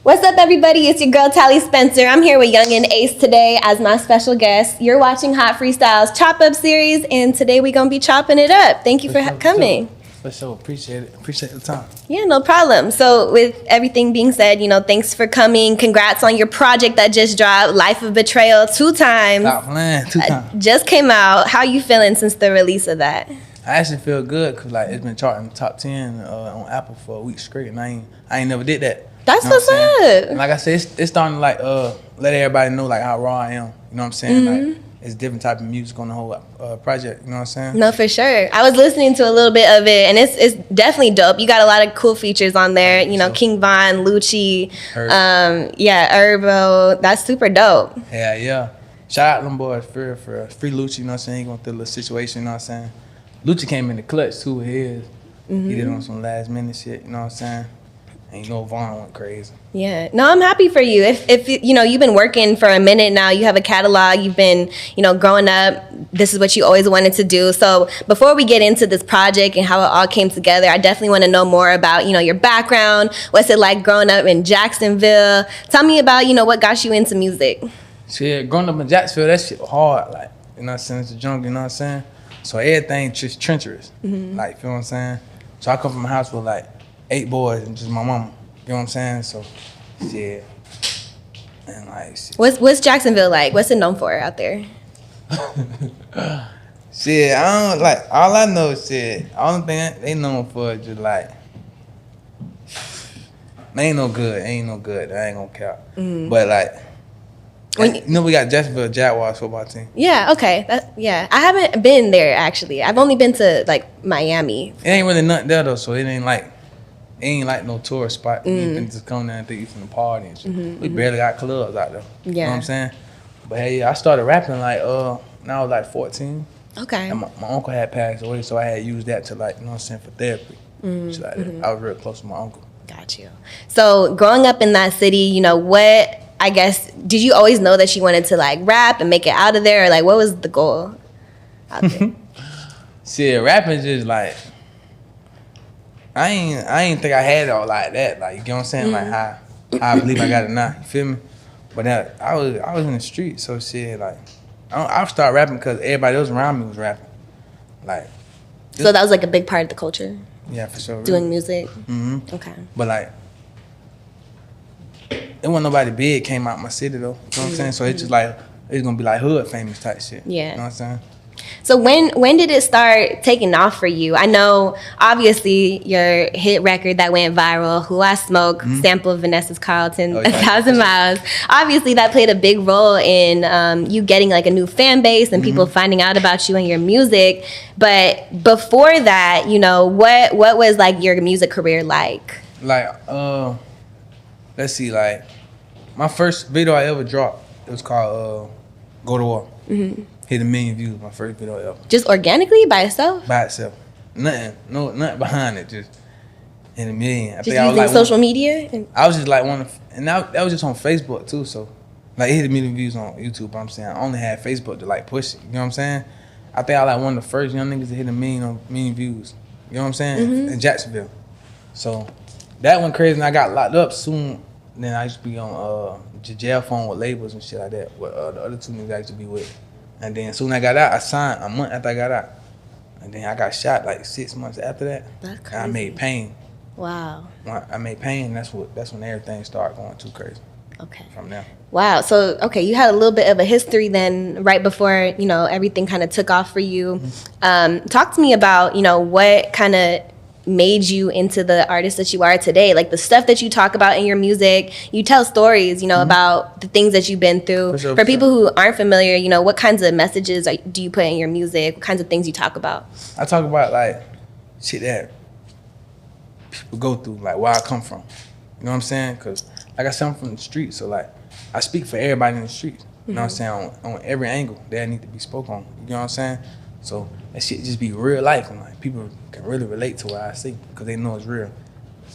What's up, everybody? It's your girl, Tallie Spencer. I'm here with Yungeen Ace today as my special guest. You're watching HotFreestyle's Chop Up series, and today we're going to be chopping it up. Thank you for coming. For sure. Appreciate it. Appreciate the time. Yeah, no problem. So with everything being said, thanks for coming. Congrats on your project that just dropped, Life of Betrayal, 2 times. Stop playing, 2 times. Just came out. How you feeling since the release of that? I actually feel good because it's been charting top 10 on Apple for a week straight, and I ain't never did that. That's what's up. And like I said, it's starting to let everybody know how raw I am. You know what I'm saying? Mm-hmm. It's different type of music on the whole project. You know what I'm saying? No, for sure. I was listening to a little bit of it, and it's definitely dope. You got a lot of cool features on there. King Von, Lucci, Herbo. That's super dope. Yeah. Shout out them boys for free Lucci. You know what I'm saying? He going through a little situation. You know what I'm saying? Lucci came in the clutch too with his. Mm-hmm. He did on some last minute shit. You know what I'm saying? And Vaughn went crazy. Yeah. No, I'm happy for you. If you've been working for a minute now, you have a catalog, you've been, growing up, this is what you always wanted to do. So before we get into this project and how it all came together, I definitely want to know more about, your background. What's it like growing up in Jacksonville? Tell me about, what got you into music. Shit, growing up in Jacksonville, that shit was hard. You know what I'm saying? It's a jungle, you know what I'm saying? So everything just treacherous. Mm-hmm. You feel what I'm saying? So I come from a house with 8 boys and just my mama. You know what I'm saying? So, shit. And shit. What's Jacksonville like? What's it known for out there? Shit, I don't all I know is shit. Only thing they known for is just ain't no good. Ain't no good. I ain't gonna count. Mm-hmm. But we got Jacksonville Jaguars football team. Yeah, okay. I haven't been there actually. I've only been to Miami. It ain't really nothing there though, so it ain't no tourist spot. You can just come there and think you from the party and shit. Mm-hmm, we barely got clubs out there. Yeah. You know what I'm saying? But hey, I started rapping when I was 14. Okay. And my uncle had passed away, so I had used that to for therapy. Shit like that. I was real close to my uncle. Got you. So growing up in that city, what I guess, did you always know that you wanted to rap and make it out of there, or what was the goal out there? See, rapping just I ain't think I had it all like that. You know what I'm saying? How I believe I got it now. You feel me? But I was in the street, so shit I started rapping because everybody else around me was rapping. So that was a big part of the culture. Yeah, for sure. Doing music. Mm-hmm. Okay. But there wasn't nobody big came out my city though. You know what I'm saying? So it's just it's gonna be hood famous type shit. Yeah. You know what I'm saying? So when did it start taking off for you? I know obviously your hit record that went viral, Who I Smoke, sample of Vanessa Carlton, 1,000 Miles. Obviously that played a big role in you getting a new fan base and people finding out about you and your music. But before that, what was your music career like? Let's see, my first video I ever dropped, it was called Go to War. Mm-hmm. Hit 1 million views, my first video ever. Just organically, by itself? By itself. Nothing behind it, just in 1 million. Just using social media? I was just and that was just on Facebook too, so it hit 1 million views on YouTube, but I'm saying I only had Facebook to push it, you know what I'm saying? I think I one of the first young niggas to hit 1 million views, you know what I'm saying? In Jacksonville. So that went crazy and I got locked up soon. Then I used to be on jail phone with labels and shit like that, with the other 2 niggas I used to be with. And then soon as I got out, I signed a month after I got out. And then I got shot 6 months after that. That's crazy. And I made Pain. Wow. I made Pain, that's when everything started going too crazy. Okay. From there. Wow. So, okay, you had a little bit of a history then right before, everything kind of took off for you. Mm-hmm. Talk to me about, what kind of made you into the artist that you are today, the stuff that you talk about in your music. You tell stories, about the things that you've been through. For people who aren't familiar, what kinds of messages do you put in your music? What kinds of things you talk about? I talk about shit that people go through, where I come from. You know what I'm saying? Because I said, I'm from the street, so I speak for everybody in the street. You know what I'm saying? On every angle that need to be spoke on. You know what I'm saying? So that shit just be real life, and people can really relate to what I say because they know it's real.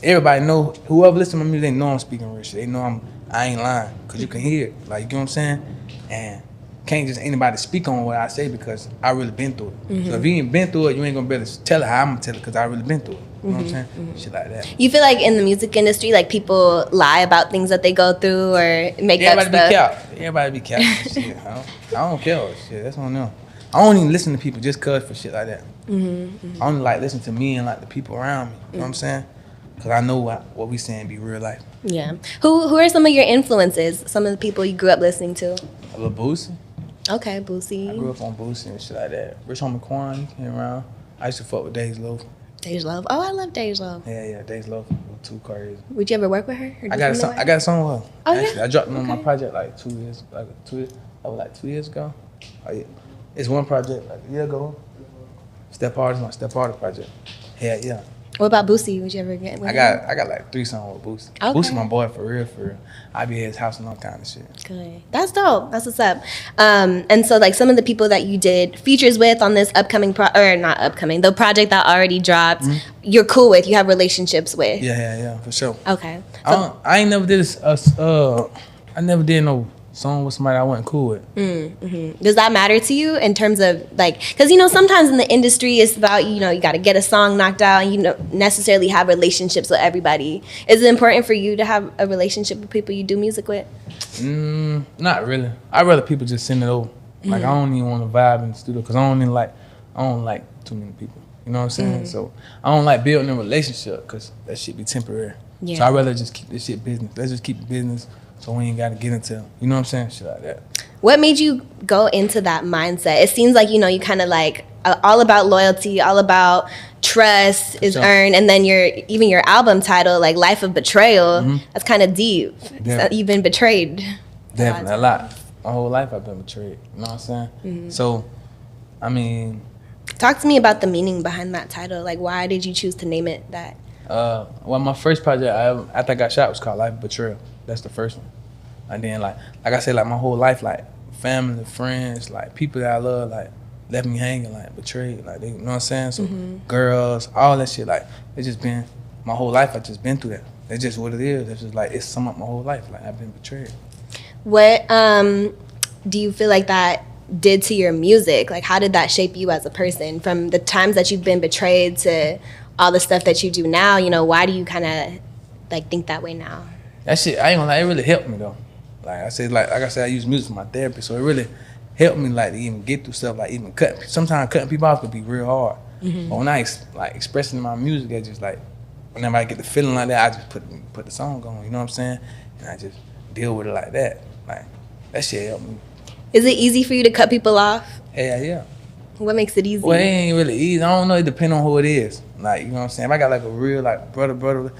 Everybody know, whoever listen to my music, they know I'm speaking real shit. They know I ain't lying because you can hear it. You know what I'm saying? And can't just anybody speak on what I say because I really been through it. So if you ain't been through it, you ain't gonna be able to tell it how I'm gonna tell it because I really been through it. You know what I'm saying? Shit like that. You feel like in the music industry, like people lie about things that they go through or make up stuff? Everybody be capping. Shit. I don't care. Shit, that's on them. I don't even listen to people just cause for shit like that. I only like listen to me and like the people around me. You know what I'm saying? Cause I know what we saying be real life. Yeah. Who are some of your influences? Some of the people you grew up listening to? I love Boosie. Okay, Boosie. I grew up on Boosie and shit like that. Rich Homie Quan came around. I used to fuck with Days Loaf. Days Love. Oh, I love Days Love. Yeah, Days Loaf. Too crazy. Would you ever work with her? I got a song with her. Oh, actually, yeah? I dropped it on my project like 2 years. That was 2 years ago. Oh, yeah. It's one project like a year ago. Step Artist, my Step Artist project. Yeah. What about Boosie? Would you ever get with I got like 3 songs with Boosie. Okay. Boosie my boy for real. I be at his house and all kind of shit. Good. That's dope. That's what's up. And so like some of the people that you did features with on this upcoming the project that already dropped, you're cool with, you have relationships with. Yeah, for sure. Okay. So, I ain't never did I never did no song with somebody I wasn't cool with. Does that matter to you in terms of like, because sometimes in the industry it's about you got to get a song knocked out and you don't necessarily have relationships with everybody. Is it important for you to have a relationship with people you do music with? Not really. I'd rather people just send it over. Like I don't even want to vibe in the studio because I don't like too many people. You know what I'm saying? So I don't like building a relationship because that shit be temporary. Yeah. So I'd rather just keep this shit business. Let's just keep it business. So we ain't got to get into, you know what I'm saying? Shit like that. What made you go into that mindset? It seems like, you kind of like all about loyalty, all about trust is earned. And then even your album title, like Life of Betrayal, that's kind of deep. So you've been betrayed. Definitely, a lot. My whole life I've been betrayed. You know what I'm saying? So, I mean. Talk to me about the meaning behind that title. Like, why did you choose to name it that? Well, my first project after I got shot was called Life of Betrayal. That's the first one. And then like I said, like my whole life, like family, friends, like people that I love, like left me hanging, like betrayed, like they, you know what I'm saying? So girls, all that shit, like it's just been my whole life. I just been through that. That's just what it is. It's just like it's sum up my whole life. Like I've been betrayed. What do you feel like that did to your music? Like how did that shape you as a person from the times that you've been betrayed to all the stuff that you do now? Why do you kind of like think that way now? That shit, I ain't gonna lie, it really helped me though. Like I said, I use music for my therapy, so it really helped me like to even get through stuff, like even sometimes cutting people off could be real hard. But when I expressing my music, I just like, whenever I get the feeling like that, I just put the song on, you know what I'm saying? And I just deal with it like that. Like, that shit helped me. Is it easy for you to cut people off? Yeah. What makes it easy? Well, it ain't really easy. I don't know, it depends on who it is. Like, you know what I'm saying? If I got like a real like brother,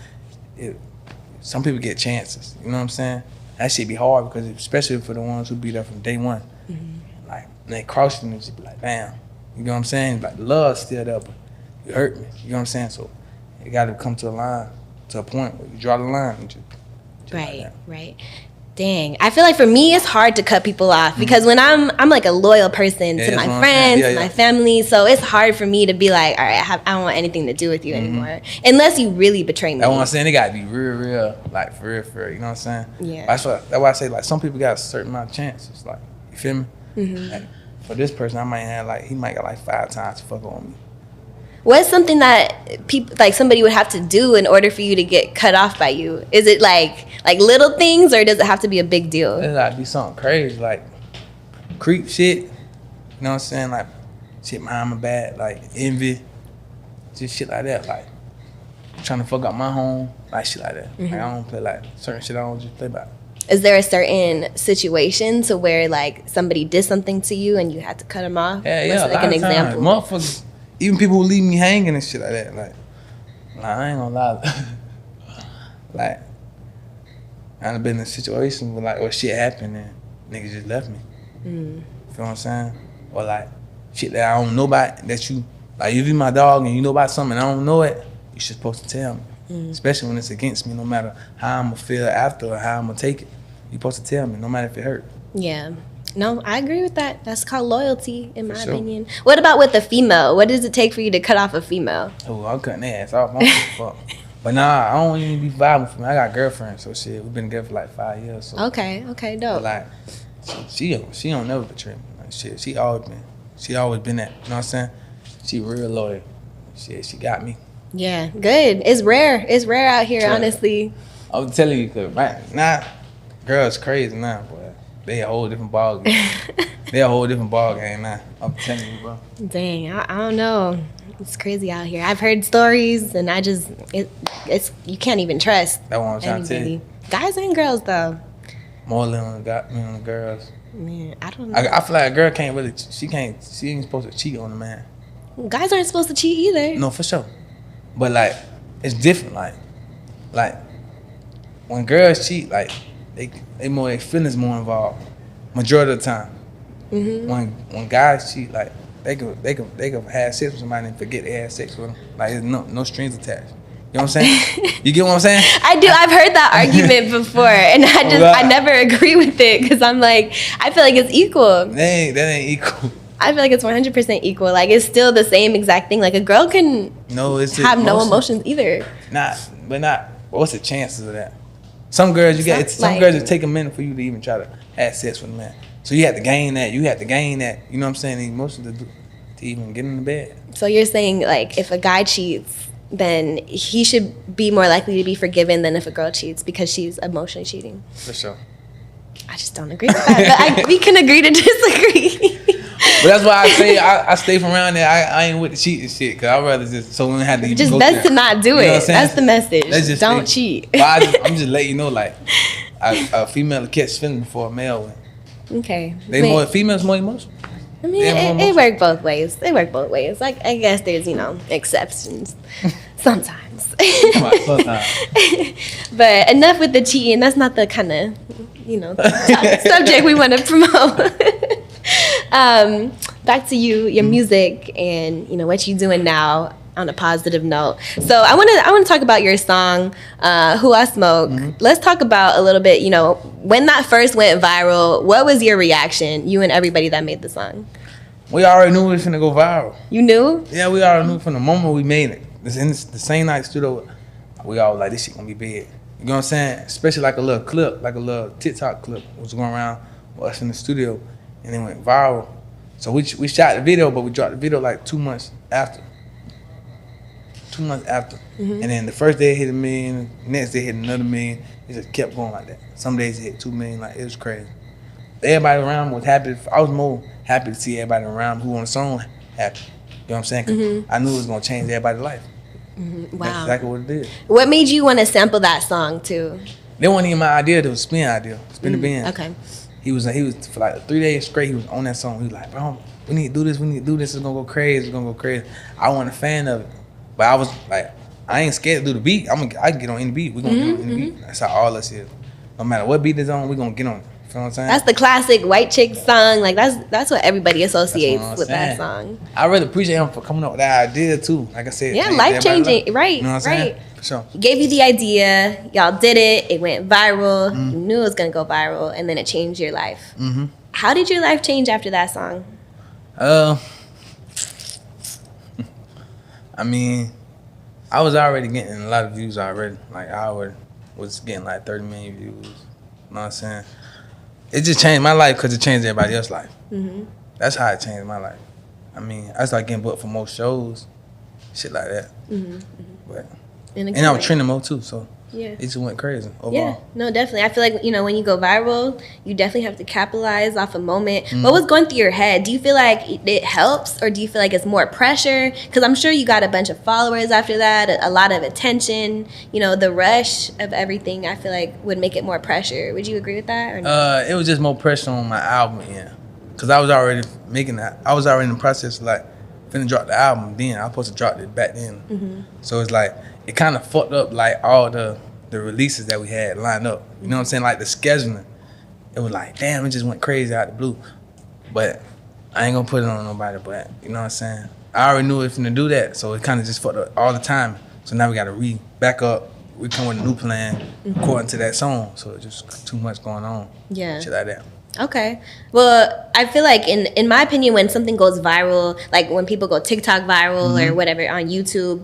some people get chances, you know what I'm saying? That shit be hard because especially for the ones who be there from day one. Like, when they cross you and just be like, damn. You know what I'm saying? Like, the love's still there, but you hurt me. You know what I'm saying? So, it got to come to a point where you draw the line. And just Right. Dang. I feel like for me, it's hard to cut people off because when I'm like a loyal person to my friends, my family, so it's hard for me to be like, all right, I don't want anything to do with you anymore. Unless you really betray me. That's what I'm saying. It got to be real, like for real, you know what I'm saying? Yeah. That's why I say, like, some people got a certain amount of chances. Like, you feel me? Like, for this person, I might have, like, he might got like 5 times to fuck on me. What's something that people, like somebody would have to do in order for you to get cut off by you? Is it like little things, or does it have to be a big deal? It got to be something crazy, like creep shit. You know what I'm saying? Like shit behind my back, like envy, just shit like that. Like trying to fuck up my home, like shit like that. Like I don't play like certain shit. I don't just play by. Is there a certain situation to where like somebody did something to you and you had to cut them off? Yeah. Like an example. Motherfuckers. Even people who leave me hanging and shit like that, like I ain't gonna lie. Like, I've been in a situation where shit happened and niggas just left me. You feel what I'm saying? Or like, shit that I don't know about, that you, like you be my dog and you know about something and I don't know it, you're supposed to tell me. Especially when it's against me, no matter how I'm gonna feel after or how I'm gonna take it. You're supposed to tell me, no matter if it hurt. Yeah. No, I agree with that. That's called loyalty, in my opinion. What about with a female? What does it take for you to cut off a female? Oh, I'm cutting their ass off. Fuck. But nah, I don't even be vibing for me. I got a girlfriend, so shit, we've been together for like 5 years. So. Okay, dope. But like, she don't never betray me. Like shit, she always been that. You know what I'm saying? She real loyal. Shit, she got me. Yeah, good. It's rare. It's rare out here, honestly. I'm telling you, cause right now, girls crazy now, boy. They a whole different ball game. They a whole different ball game now. I'm telling you, bro. Dang, I don't know. It's crazy out here. I've heard stories, and it's you can't even trust. That's what I'm trying to tell you. Guys and girls, though. More than the girls. Man, I don't know. I feel like a girl can't really. She ain't supposed to cheat on a man. Guys aren't supposed to cheat either. No, for sure. But like, it's different. Like when girls cheat, like they more their feelings more involved. Majority of the time. When guys cheat, like they could have sex with somebody and forget they had sex with them. Like there's no strings attached. You know what I'm saying? You get what I'm saying? I do. I've heard that argument before, and I never agree with it because I'm like, I feel like it's equal. That ain't equal. I feel like it's 100% equal. Like it's still the same exact thing. Like a girl can have no emotions either. But what's the chances of that? Some girls girls it take a minute for you to even try to have sex with a man. So you have to gain that. You have to gain that. You know what I'm saying? The emotions to even get in the bed. So you're saying like if a guy cheats, then he should be more likely to be forgiven than if a girl cheats because she's emotionally cheating. For sure. I just don't agree with that. But we can agree to disagree. But that's why I say I stay from around there. I ain't with the cheating shit because I'd rather so we don't have to even just go best there. to not do it. That's the message. Just don't cheat. But I'm just letting you know, like a female will catch feeling before a male will. Okay. Females more emotional. I mean, it works both ways. Like I guess there's exceptions sometimes. But enough with the cheating. That's not the kind of subject we want to promote. Back to your music and what you're doing now on a positive note. So I want to talk about your song, "Who I Smoke." Let's talk about a little bit. When that first went viral, what was your reaction? You and everybody that made the song. We already knew it was gonna go viral. You knew? Yeah, we already knew from the moment we made it. It's in the same night studio. We all like this shit gonna be big. You know what I'm saying? Especially like a little clip, like a little TikTok clip was going around with us in the studio, and it went viral. So we shot the video, but we dropped the video like 2 months after. 2 months after. And then the first day it hit 1 million, next day it hit another 1 million. It just kept going like that. Some days it hit 2 million, like it was crazy. Everybody around was happy. I was more happy to see everybody around who on the song happy. You know what I'm saying? 'Cause I knew it was gonna change everybody's life. Wow. That's exactly what it did. What made you want to sample that song too? That wasn't even my idea. It was Spin idea. Spin the Bend. Okay. He was for like 3 days straight. He was on that song. He was like, bro, we need to do this. We need to do this. It's gonna go crazy. It's gonna go crazy. I wasn't a fan of it, but I was like, I ain't scared to do the beat. I can get on any beat. We gonna get on any beat. That's how all us is. No matter what beat is on, we gonna get on it. You feel what I'm saying? That's the classic white chick song. Like that's what everybody associates with that song. I really appreciate him for coming up with that idea too. Like I said, yeah, life changing. Right. You know what I'm saying? For sure. He gave you the idea. Y'all did it. It went viral. You knew it was gonna go viral, and then it changed your life. How did your life change after that song? I mean, I was already getting a lot of views already. Like I was getting like 30 million views. You know what I'm saying? It just changed my life because it changed everybody else's life. That's how it changed my life. I mean, I started getting booked for more shows, shit like that. But and I was trending more too, so it just went crazy overall. Yeah, no, definitely. I feel like, when you go viral, you definitely have to capitalize off a moment. What was going through your head? Do you feel like it helps, or do you feel like it's more pressure? Because I'm sure you got a bunch of followers after that, a lot of attention. The rush of everything, I feel like, would make it more pressure. Would you agree with that? Or no? It was just more pressure on my album, because I was already making that. I was already in the process of like finna drop the album. Then I was supposed to drop it back then. So it's like it kind of fucked up like all the releases that we had lined up. You know what I'm saying? Like the scheduling. It was like, damn, it just went crazy out the blue. But I ain't gonna put it on nobody, but you know what I'm saying? I already knew it was finna do that, so it kind of just fucked up all the time. So now we gotta back up, we come with a new plan according to that song. So it's just too much going on. Yeah. Shit like that. Okay. Well, I feel like in my opinion, when something goes viral, like when people go TikTok viral or whatever on YouTube,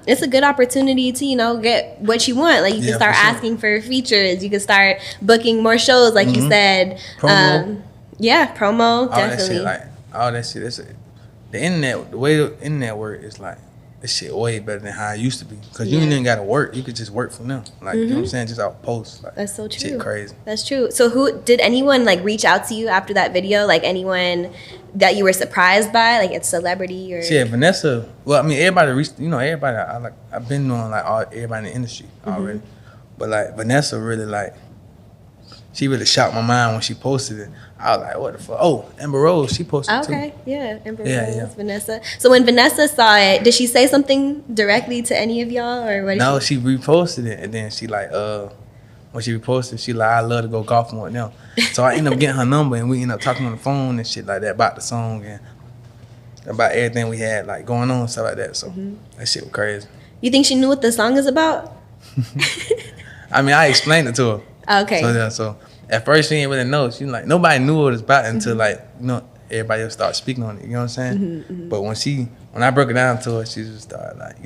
it's a good opportunity to, get what you want. Like you can start asking for features. You can start booking more shows, like you said. Promo. Promo, all definitely. All that shit. The internet, the way the internet works is like, this shit way better than how it used to be. Cause you ain't even gotta work. You could just work from them. Like you know what I'm saying, just out posts. Like, that's so true. Shit crazy. That's true. So who did anyone like reach out to you after that video? Like anyone that you were surprised by, like a celebrity or? Yeah, Vanessa. Well, I mean, everybody reached. You know, everybody. I've been knowing like everybody in the industry already, but like Vanessa really like. She really shocked my mind when she posted it. I was like, what the fuck? Oh, Amber Rose, she posted it too. Okay, yeah, Amber Rose, Vanessa. So when Vanessa saw it, did she say something directly to any of y'all, or what? No, she reposted it, and then she like, when she reposted, she like, I love to go golfing with them. So I ended up getting her number, and we ended up talking on the phone and shit like that about the song and about everything we had like going on, stuff like that. So that shit was crazy. You think she knew what the song is about? I mean, I explained it to her. Okay. So at first she didn't really know. She like nobody knew what it was about until like everybody else started speaking on it. You know what I'm saying? But when I broke it down to her, she just started like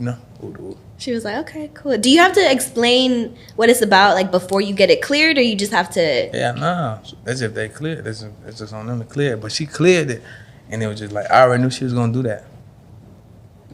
ooh. She was like, okay, cool. Do you have to explain what it's about like before you get it cleared, or you just have to? Yeah, no. That's if they clear it. It's just on them to clear it. But she cleared it, and it was just like I already knew she was gonna do that.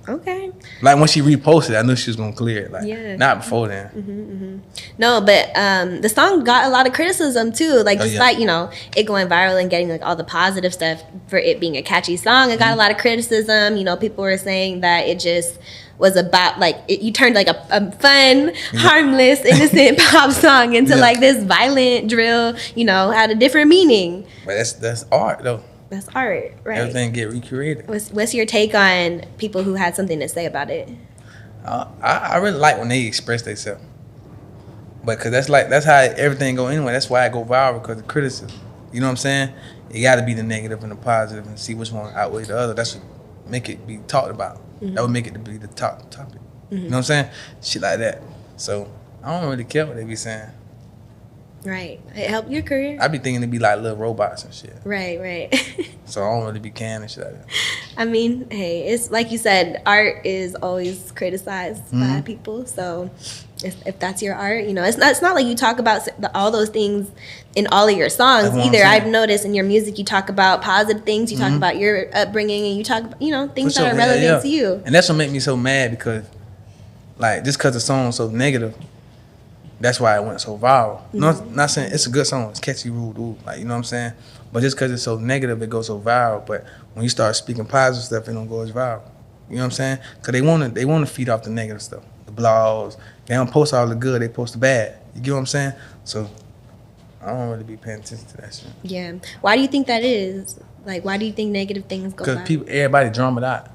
Okay. Like when she reposted, I knew she was gonna clear it. Like not before then. No, but the song got a lot of criticism too. Like despite it going viral and getting like all the positive stuff for it being a catchy song, it got a lot of criticism. People were saying that it just was about like you turned like a fun, harmless, innocent pop song into like this violent drill. Had a different meaning. But that's art though. That's art, right? Everything get recreated. What's your take on people who had something to say about it? I really like when they express themselves, but that's how everything go anyway. That's why I go viral, because of criticism. You know what I'm saying? It got to be the negative and the positive, and see which one outweighs the other. That's what make it be talked about. That would make it to be the top topic. You know what I'm saying? Shit like that. So I don't really care what they be saying. Right. It helped your career. I be thinking it'd be like little robots and shit. Right. So I don't really be caring and shit like that. I mean, hey, it's like you said, art is always criticized by people. So if that's your art, it's not like you talk about all those things in all of your songs either. I've noticed in your music you talk about positive things, you talk about your upbringing, and you talk about, things that are relevant to you. And that's what make me so mad, because like just because the song's so negative, that's why it went so viral. Not saying it's a good song, it's catchy, rude, like, you know what I'm saying? But just because it's so negative, it goes so viral. But when you start speaking positive stuff, it don't go as viral. You know what I'm saying? Because they want to feed off the negative stuff, the blogs. They don't post all the good, they post the bad. You get what I'm saying? So I don't really be paying attention to that shit. Yeah. Why do you think that is? Like, why do you think negative things go viral? Because everybody drama it out.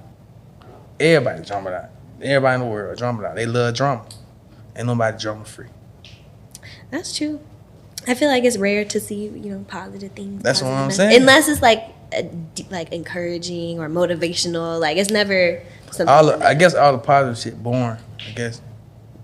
Everybody drama it out. Everybody in the world drama it out. They love drama. Ain't nobody drama free. That's true. I feel like it's rare to see, positive things. That's what I'm saying. Unless it's like encouraging or motivational. Like it's never something. I guess all the positive shit boring. I guess.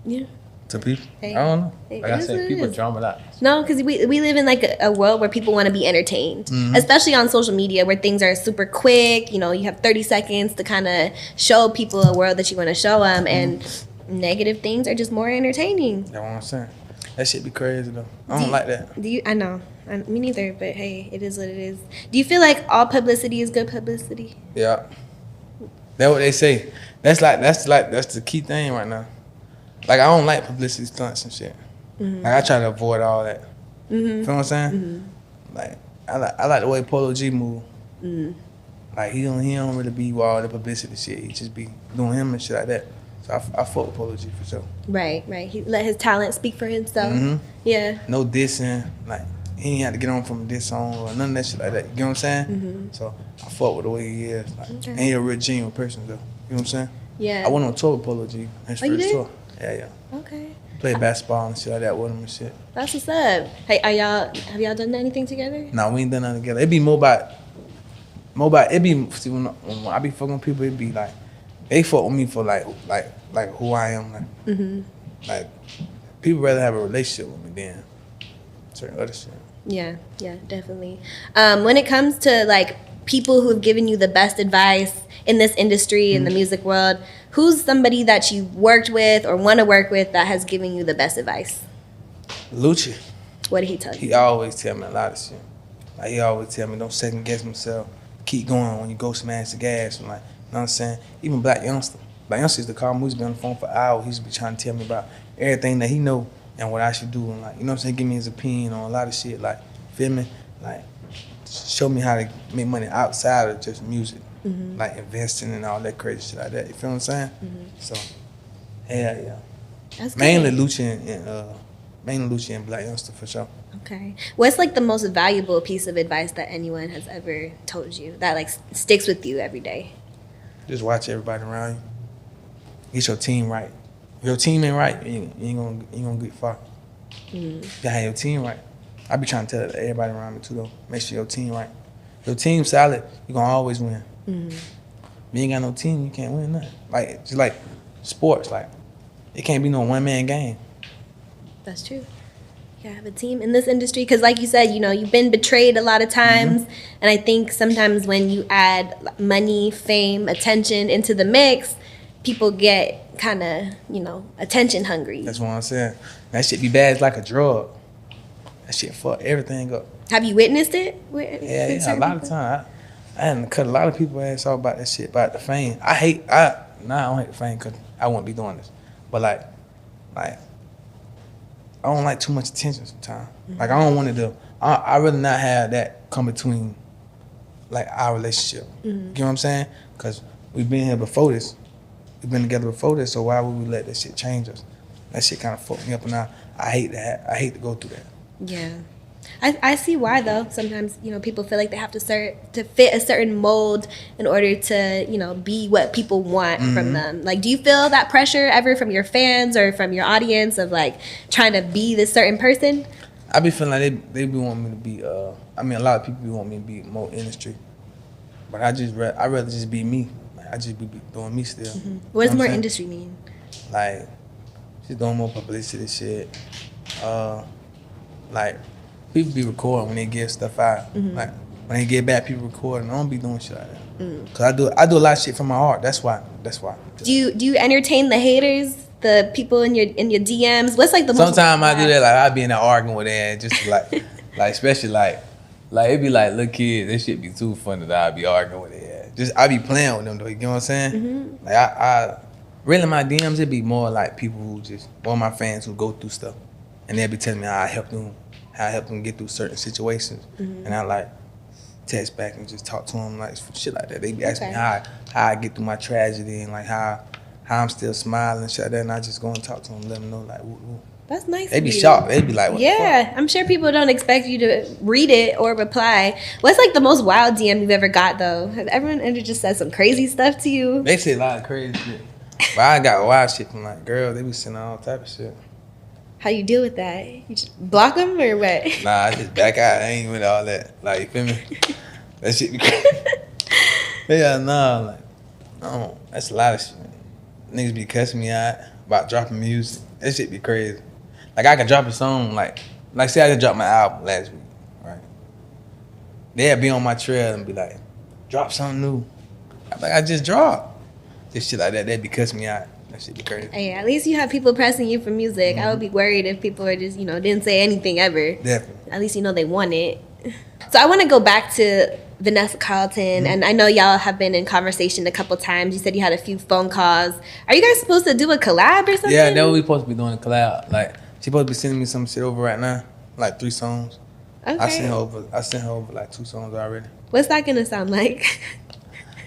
Yeah. To people, I don't know. Like I said, people drama that. No, because we live in like a world where people want to be entertained, especially on social media where things are super quick. You have 30 seconds to kind of show people a world that you want to show them, and negative things are just more entertaining. That's what I'm saying. That shit be crazy though. I don't like that. I know. Me neither, but hey, it is what it is. Do you feel like all publicity is good publicity? Yeah. That's what they say. That's the key thing right now. Like, I don't like publicity stunts and shit. Like, I try to avoid all that. You feel what I'm saying? Like, I like the way Polo G move. Like, he don't really be with all the publicity shit. He just be doing him and shit like that. So I fuck with Polo G for sure. Right. He let his talent speak for himself. Yeah. No dissing. Like, he ain't had to get on from a diss song or none of that shit like that. You get what I'm saying? So I fuck with the way he is. Like, and he a real genuine person though. You know what I'm saying? Yeah. I went on tour with Polo G. His first tour. Yeah. Okay. Played basketball and shit like that with him and shit. That's what's up. Hey, have y'all done anything together? Nah, we ain't done nothing together. It be more about it be, see, when I be fucking with people, it be like, they fuck with me for like who I am. Like, like people rather have a relationship with me than certain other shit. Yeah, definitely. When it comes to like people who have given you the best advice in this industry, in the music world, who's somebody that you've worked with or want to work with that has given you the best advice? Lucci. What did he tell you? He always tell me a lot of shit. Like, he always tell me, don't second guess myself. Keep going when you go smash the gas. I'm like, you know what I'm saying? Even Black Youngster. Black Youngster used to call me. We used to be on the phone for hours. He used to be trying to tell me about everything that he know and what I should do. And like, you know what I'm saying? Give me his opinion on a lot of shit. Like, feel me? Like, show me how to make money outside of just music. Like investing and all that crazy shit like that. You feel what I'm saying? So, hell yeah. That's good. Mainly Lucci and Black Youngster for sure. Okay. What's like the most valuable piece of advice that anyone has ever told you that like sticks with you every day? Just watch everybody around you. Get your team right. If your team ain't right, you ain't gonna get far. You gotta have your team right. I be trying to tell everybody around me too though. Make sure your team right. If your team solid, you gonna always win. If you ain't got no team, you can't win nothing. Like just like sports, like it can't be no one-man game. That's true. You have a team in this industry because, like you said, you know, you've been betrayed a lot of times, and I think sometimes when you add money, fame, attention into the mix, people get kind of, you know, attention hungry. That's what I'm saying. That shit be bad. It's like a drug. That shit fuck everything up. Have you witnessed it? Yeah, a lot of time. I had to cut a lot of people ass off about that shit, about the fame. I don't hate the fame because I wouldn't be doing this. But like, I don't like too much attention sometimes. Like, I don't want to I really not have that come between, like, our relationship. You know what I'm saying? Because we've been here before this. We've been together before this, so why would we let that shit change us? That shit kind of fucked me up, and I hate that. I hate to go through that. Yeah. I see why though. Sometimes, you know, people feel like they have to fit a certain mold in order to, you know, be what people want from them. Like, do you feel that pressure ever from your fans or from your audience of like trying to be this certain person? I be feeling like they be wanting me to be. I mean, a lot of people be wanting me to be more industry, but I rather just be me. Like, I just be doing me still. What does You know more I'm saying? industry mean? Like, just doing more publicity shit. Like, people be recording when they give stuff out. Like, when they get back, people recording. I don't be doing shit like that. Cause I do a lot of shit from my heart. That's why. Do you entertain the haters, the people in your DMs? What's like the most? Sometimes I do that. Like, I be in there arguing with them, just to, like, especially like it be like little kids. That shit be too funny that I be arguing with them. Just I be playing with them though. You know what I'm saying? Like I really my DMs it be more like people who just more of my fans who go through stuff, and they be telling me how I help them get through certain situations, and I like text back and just talk to them like shit like that. They be asking me how I get through my tragedy and like how I'm still smiling and shit like that, and I just go and talk to them, let them know like. Woo. That's nice. They be shocked. They be like, what the fuck? I'm sure people don't expect you to read it or reply. What's like the most wild DM you've ever got though? Has everyone ever just said some crazy stuff to you? They say a lot of crazy shit, but I got wild shit from like girls. They be sending all type of shit. How you deal with that? You just block them or what? Nah, I just back out. I ain't with all that. Like, you feel me? That shit be crazy. Yeah, nah, like, no, that's a lot of shit. Niggas be cussing me out about dropping music. That shit be crazy. Like, I could drop a song, like say I just dropped my album last week, right? They'll be on my trail and be like, drop something new. I'm like, I just dropped. This shit like that, they'd be cussing me out. That shit be crazy. Hey, at least you have people pressing you for music. I would be worried if people are just, you know, didn't say anything ever. Definitely. At least you know they want it. So I want to go back to Vanessa Carlton, and I know y'all have been in conversation a couple times. You said you had a few phone calls. Are you guys supposed to do a collab or something? Yeah, that's what we supposed to be doing, a collab. Like, she supposed to be sending me some shit over right now, like 3 songs. Okay. I sent her over like 2 songs already. What's that gonna sound like?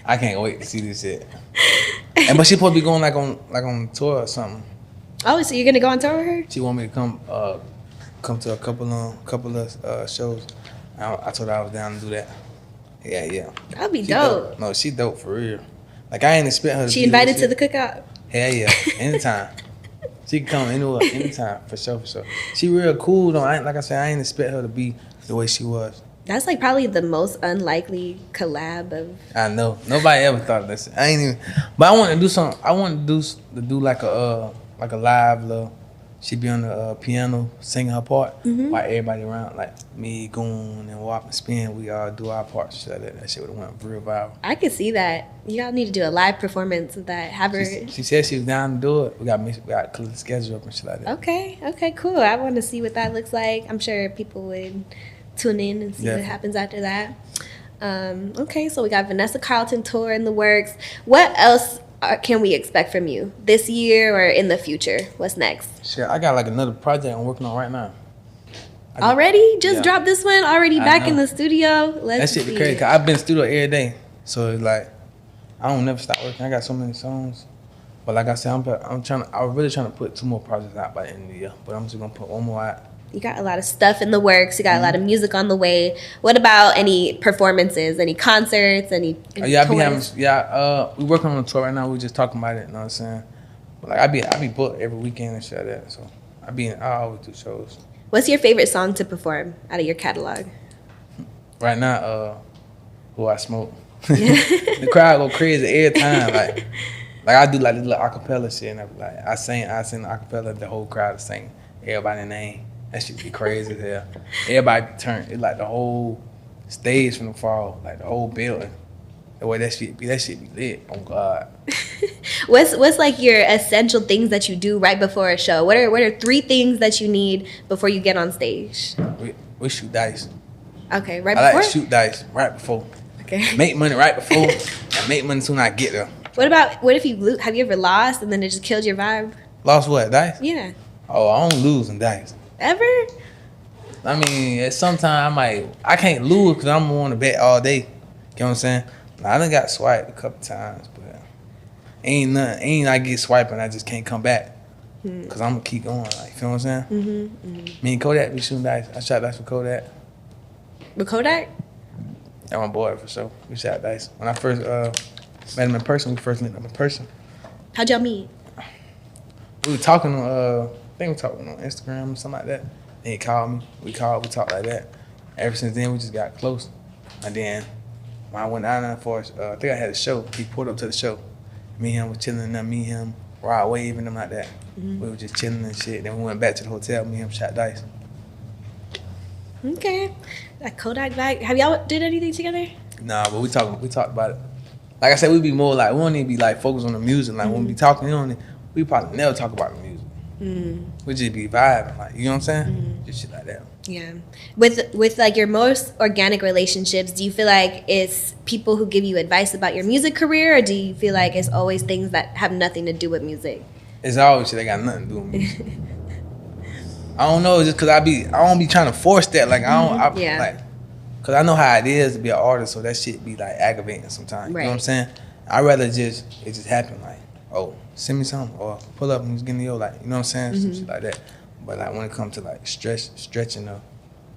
I can't wait to see this shit. But she supposed to be going like on tour or something. Oh, so you're gonna go on tour with her? She want me to come to a couple of shows. I told her I was down to do that. Yeah. That'd be dope. No, she dope for real. Like, I ain't expect her to She invited to the cookout? Hell yeah, anytime. She can come anywhere, anytime, for sure. She real cool though. Like I said, I ain't expect her to be the way she was. That's like probably the most unlikely collab of. I know. Nobody ever thought of this. I ain't even. But I want to do something. I want to do like a live little. She be on the piano singing her part while everybody around, like me, Goon, and Wap and Spin, we all do our part. Shit like that. That shit would have went real viral. I could see that. Y'all need to do a live performance of that. Have her. She said she was down to do it. We got to clear the schedule up and shit like that. Okay, cool. I want to see what that looks like. I'm sure people would tune in and see what happens after that. Okay, so we got Vanessa Carlton tour in the works. What else can we expect from you this year or in the future? What's next? Shit, I got like another project I'm working on right now. Already? Just dropped this one? Already back in the studio? That shit be crazy. Cause I've been in the studio every day. So it's like, I don't never stop working. I got so many songs. But like I said, I'm really trying to put 2 more projects out by the end of the year. But I'm just gonna put 1 more out. You got a lot of stuff in the works. You got a lot of music on the way. What about any performances, any concerts, any tours? We working on a tour right now. We just talking about it, you know what I'm saying? But like I be booked every weekend and shit like that. So I always do shows. What's your favorite song to perform out of your catalog? Right now, Who I Smoke. The crowd go crazy every time. Like I do like this little acapella shit, and I sing the acapella, the whole crowd sing everybody's name. That shit be crazy as hell. Everybody turn. It's like the whole stage from the fall, like the whole building. The way that shit be lit. Oh God. What's like your essential things that you do right before a show? What are 3 things that you need before you get on stage? We shoot dice. Okay, right I before? like to shoot dice right before. Okay. Make money right before and make money soon as I get there. What if you have you ever lost and then it just killed your vibe? Lost what? Dice? Yeah. Oh, I don't lose in dice. Ever? I mean, sometimes I can't lose because I'm on the bet all day. You know what I'm saying? I done got swiped a couple times, but ain't I get swiped and I just can't come back. Cause I'm gonna keep going, like, you feel what I'm saying? Me and Kodak be shooting dice. I shot dice with Kodak. With Kodak? That my boy for sure. We shot dice. When I first met him in person, we first met him in person. How'd y'all meet? We were talking on, I think we were talking on Instagram or something like that. And he called me. We talked like that. Ever since then, we just got close. And then when I went down there for, I think I had a show. He pulled up to the show. Me and him was chilling there. Me and him, Rod Wave and them like that. We were just chilling and shit. Then we went back to the hotel. Me and him shot dice. Okay. That Kodak bag. Have y'all did anything together? Nah, but we talked about it. Like I said, we be more like, we don't even be like focused on the music. Like when we be talking, we probably never talk about the music. We just be vibing, like, you know what I'm saying? Just shit like that. Yeah. With like your most organic relationships, do you feel like it's people who give you advice about your music career, or do you feel like it's always things that have nothing to do with music? It's always shit that got nothing to do with music. I don't know, just cause I don't be trying to force that. Like cause I know how it is to be an artist, so that shit be like aggravating sometimes. Right. You know what I'm saying? I'd rather it just happen, like, oh, send me something, or pull up and just give me like, you know what I'm saying? Some shit like that. But like when it comes to like stretching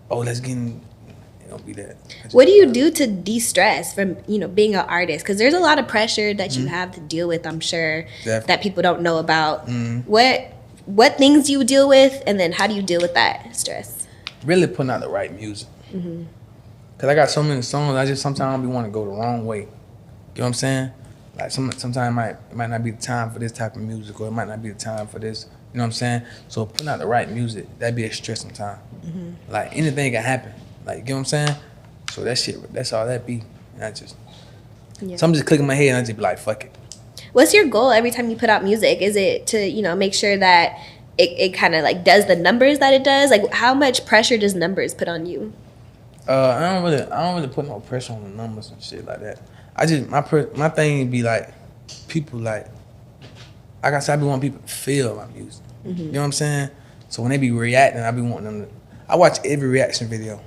let's get in, it don't be that. What do you do to de-stress from, being an artist? Because there's a lot of pressure that you have to deal with, I'm sure, Definitely. that people don't know about. What things do you deal with, and then how do you deal with that stress? Really putting out the right music. Cause I got so many songs, sometimes I be want to go the wrong way. You know what I'm saying? Like sometimes it might not be the time for this type of music, or it might not be the time for this. You know what I'm saying? So putting out the right music, that'd be a stressing time. Like anything can happen. Like, you know what I'm saying? So that's all that be. And so I'm just clicking my head and I just be like, fuck it. What's your goal every time you put out music? Is it to, make sure that it kind of like does the numbers that it does? Like, how much pressure does numbers put on you? I don't really put no pressure on the numbers and shit like that. My thing be like, people like I said, I be wanting people to feel my music. You know what I'm saying? So when they be reacting, I be wanting them to. I watch every reaction video.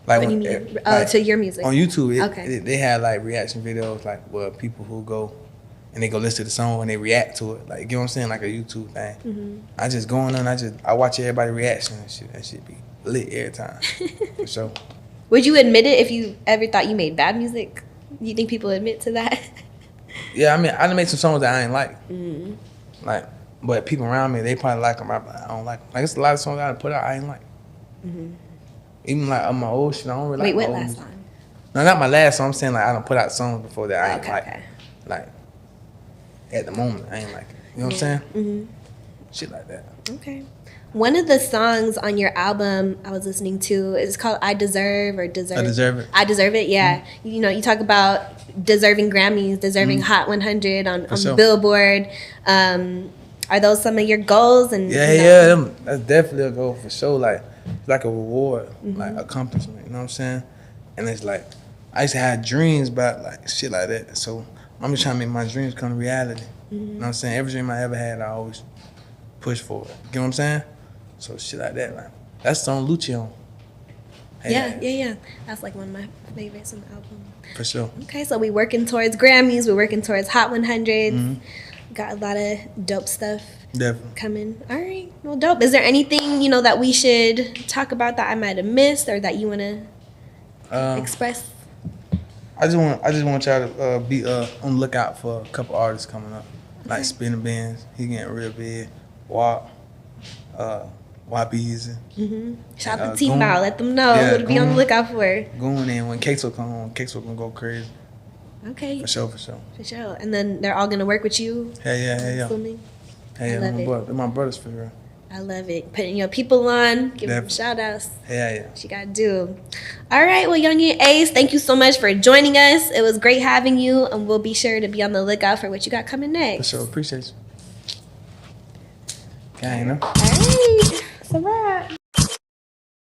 Like, what do you mean? To your music? On YouTube, they have like reaction videos, like where people who go and they go listen to the song and they react to it. Like, you know what I'm saying? Like a YouTube thing. I just go on and I watch everybody reaction and shit. That shit be lit every time. For sure. Would you admit it if you ever thought you made bad music? Do you think people admit to that? Yeah, I mean, I done made some songs that I ain't like. Like, but people around me, they probably like them. I don't like them. Like, it's a lot of songs I done put out I ain't like. Even like on my old shit, I don't really like my old last music. song? No, not my last song. I'm saying like I done put out songs before that I ain't like. Okay. Like, at the moment, I ain't like it. You know what I'm saying? Shit like that. Okay. One of the songs on your album I was listening to is called I Deserve or Deserve. I Deserve It. I Deserve It, yeah. You talk about deserving Grammys, deserving Hot 100 on sure. Billboard. Are those some of your goals? And That's definitely a goal for sure. Like, it's like a reward, like accomplishment. You know what I'm saying? And it's like, I used to have dreams about like shit like that. So I'm just trying to make my dreams come to reality. You know what I'm saying? Every dream I ever had, I always push for it. You know what I'm saying? So shit like that, like that's the song Lucci on. Yeah. That's like one of my favorites on the album. For sure. Okay, so we working towards Grammys. We're working towards Hot 100s. Got a lot of dope stuff Definitely coming. All right, well, dope. Is there anything, you know, that we should talk about that I might have missed or that you want to express? I just want y'all to be on the lookout for a couple artists coming up, like Spinning Bands. He getting real big. WAP, WAP Easy. Shout out to Team Bow. Let them know what to be on the lookout for. Going in when Queso come on, Queso gonna go crazy. Okay. For sure. And then they're all gonna work with you. Hell yeah. Swimming. Hey, they're my brothers for real. I love it. Putting your people on, giving them shout outs. Yeah. What you gotta do. All right, well, Yungeen Ace, thank you so much for joining us. It was great having you, and we'll be sure to be on the lookout for what you got coming next. For sure, appreciate you. Gang, you know? All right, it's a wrap.